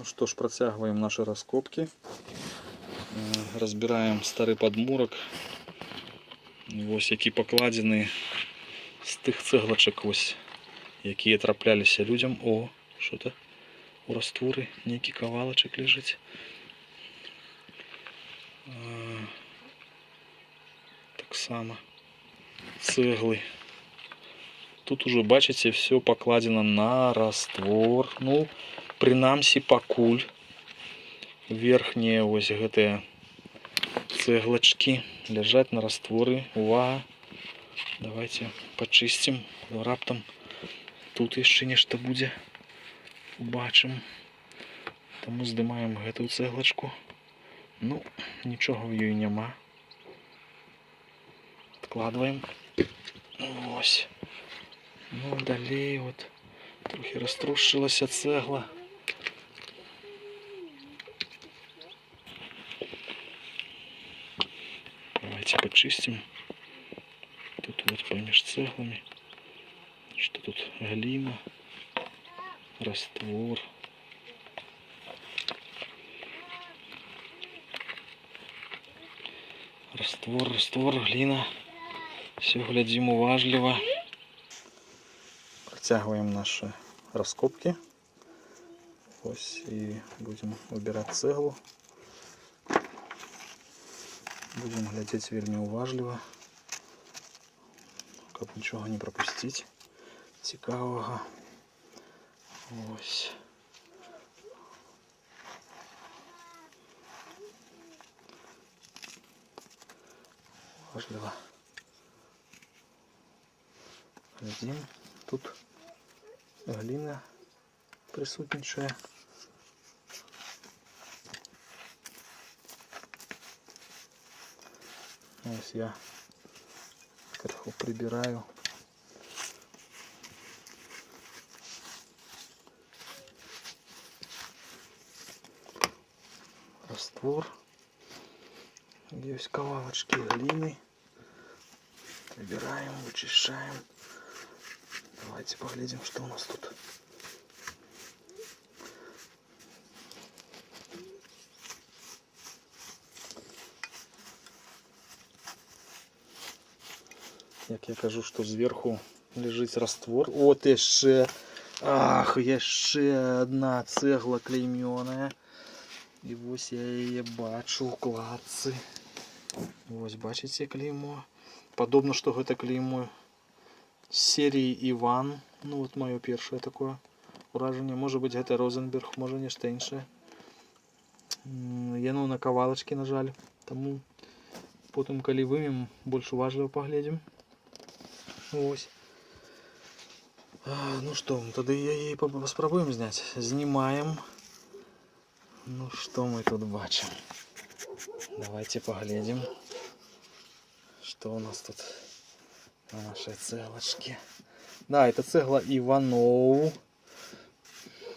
Ну что ж, протягиваем наши раскопки. Разбираем старый подмурок. Ось які покладены з тих цеглачок, ось, які траплялися людям. О, що-то у растворі, некий кавалочек лежить. Так само цегли. Тут уже, бачите, все покладено на раствор. Ну, принамсі пакуль. Верхние ось гэтыя цеглачки лежать на растворы. Увага. Давайте почистим. Раптом тут еще нечто будет. Убачим. Тому здымаем гэтую цеглачку. Ну, нічого в ёй нема. Откладываем. Ось. Ну, далее вот трохи раструшилася цегла. Давайте почистим. Тут вот помеж цеглами. Что тут? Глина, раствор. Раствор, глина. Все глядим уважливо. Протягиваем наши раскопки. Ось, и будем убирать цеглу. Будем глядеть вельми уважливо, как ничего не пропустить цікавого. Ось. Важливо. Глядим. Тут глина присутничає. Ось я криху прибираю. Раствор. Есть кавалочки глины. Выбираем, вычищаем. Давайте поглядим, что у нас тут. Як я кажу, що зверху лежить раствор. От ще. Ах, ще одна цегла клеймёная. І ось я її бачу у кладці. Ось бачите клеймо. Подобно, що це клеймо з серії Іван. Ну от моє перше таке ураження. Може бути це Розенберг, може нечто інше. Яно на кавалочки, на жаль. Тому потім, коли вимім, більш уважливо поглядим. Ось. Ну что, тогда її спробуємо зняти. Знімаємо. Ну что мы тут бачим? Давайте поглядим, что у нас тут на нашей цеглочке. Да, это цегла Іванов.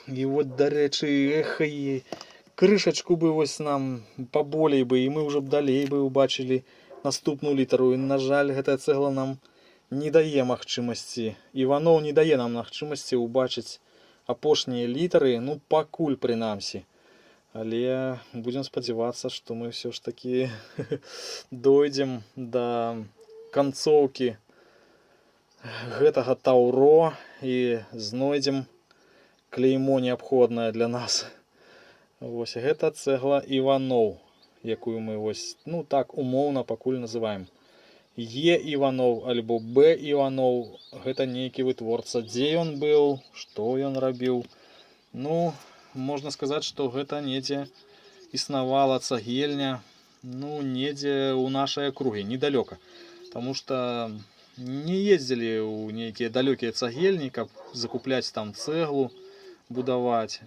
І от, до речі, ехає. Кришечку би ось нам поболей би, і ми вже б далей би убачили наступну літеру. І, на жаль, эта цегла нам не дає магчимості. Іванов не дає нам магчимості убачити апошние літери, ну, пакуль принамсі. Але будем сподіватися, що ми все ж таки дойдем до концовки гэтага таўро і знойдем клеймо неабходнае для нас. Ось гэта цэгла Іванов, якую мы ось, ну так умоўна пакуль называем. Е Іванов альбо Б Іванов, гэта нейкі вытворца. Дзе ён быў, што ён рабіў? Ну, можна сказаць, што гэта недзе існавала цагельня, ну, недзе ў нашай акруге, недалёка. Таму што не ездзілі ў нейкія далёкія цагельні, каб закупляць там цэглу, будаваць.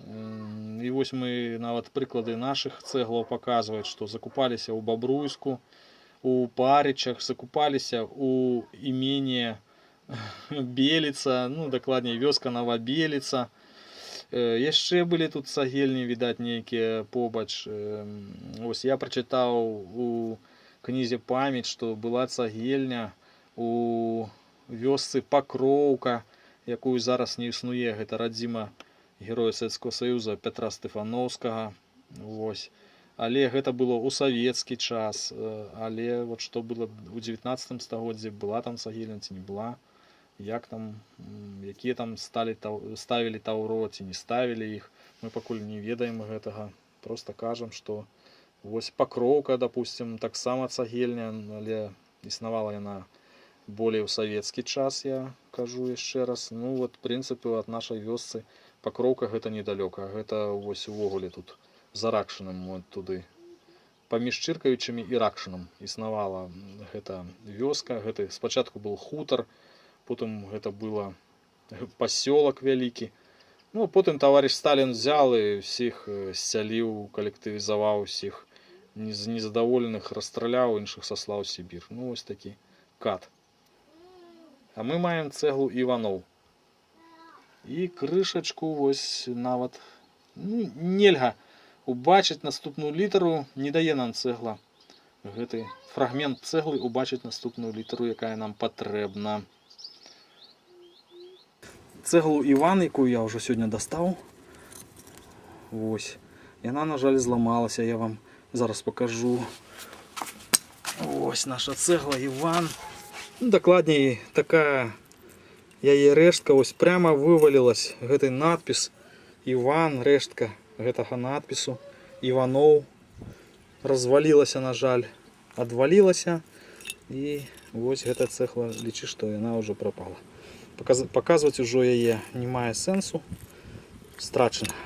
І вось мы нават прыклады нашых цэглаў паказваюць, што закупаліся ў Бабруйску, у Парічах, закупаліся у імені Беліца, ну, дакладней, вёска Новабеліца. Яшчэ былі тут цагельні, відаць, нейкія побач. Ось я прачытаў у кнізе «Памяць», што была цагельня у вёсцы Пакроўка, якую зараз не існуе, гэта радзіма героя Савецкага Саюза Петра Стефановскага. Вось. Але гэта было ў савецкі час. Але вот што было ў 19 стагоддзі, была там цагельня ці не была, як там, якія там ставілі таўро ці не ставілі іх, мы пакуль не ведаем гэтага. Просто кажам, што вось Пакроўка, допустим, таксама цагельня, але існавала яна болей у савецкі час, я кажу яшчэ раз. Ну вот, в прынцыпе, ад нашай вёсцы Пакроўка гэта недалёка, гэта вось увогуле тут за Ракшыным, вот туды. Паміж Чыркавічамі і Ракшыном існавала гэта вёска, гэта спачатку быў хутар, потым гэта было пасёлак вялікі. Ну, потым таварыш Сталін взял і ўсіх сцяліў, калектывізаваў усіх незадаволеных, расстраляў, іншых саслаў у Сібір. Ну, ось такі кат. А мы маем цэглу Іваноў. І крышачку вось нават, ну, нельга убачыць наступную літару, не дае нам цэгла. Гэты фрагмент цэглы убачыць наступную літару, якая нам патрэбна. Цэглу Іван, якую я ўжо сёння дастаў. Вось. Яна, на жаль, зламалася, я вам зараз покажу. Ось наша цэгла Іван. Ну, дакладней, такая яе рэштка ось прямо вывалилась. Гэты надпіс Іван, рэштка гэтага надпісу Іваноў развалілася, на жаль, адвалілася. І вось гэта цэгла, лічы, што яна ўжо прапала. Паказваць ужо яе не мае сэнсу, страчана.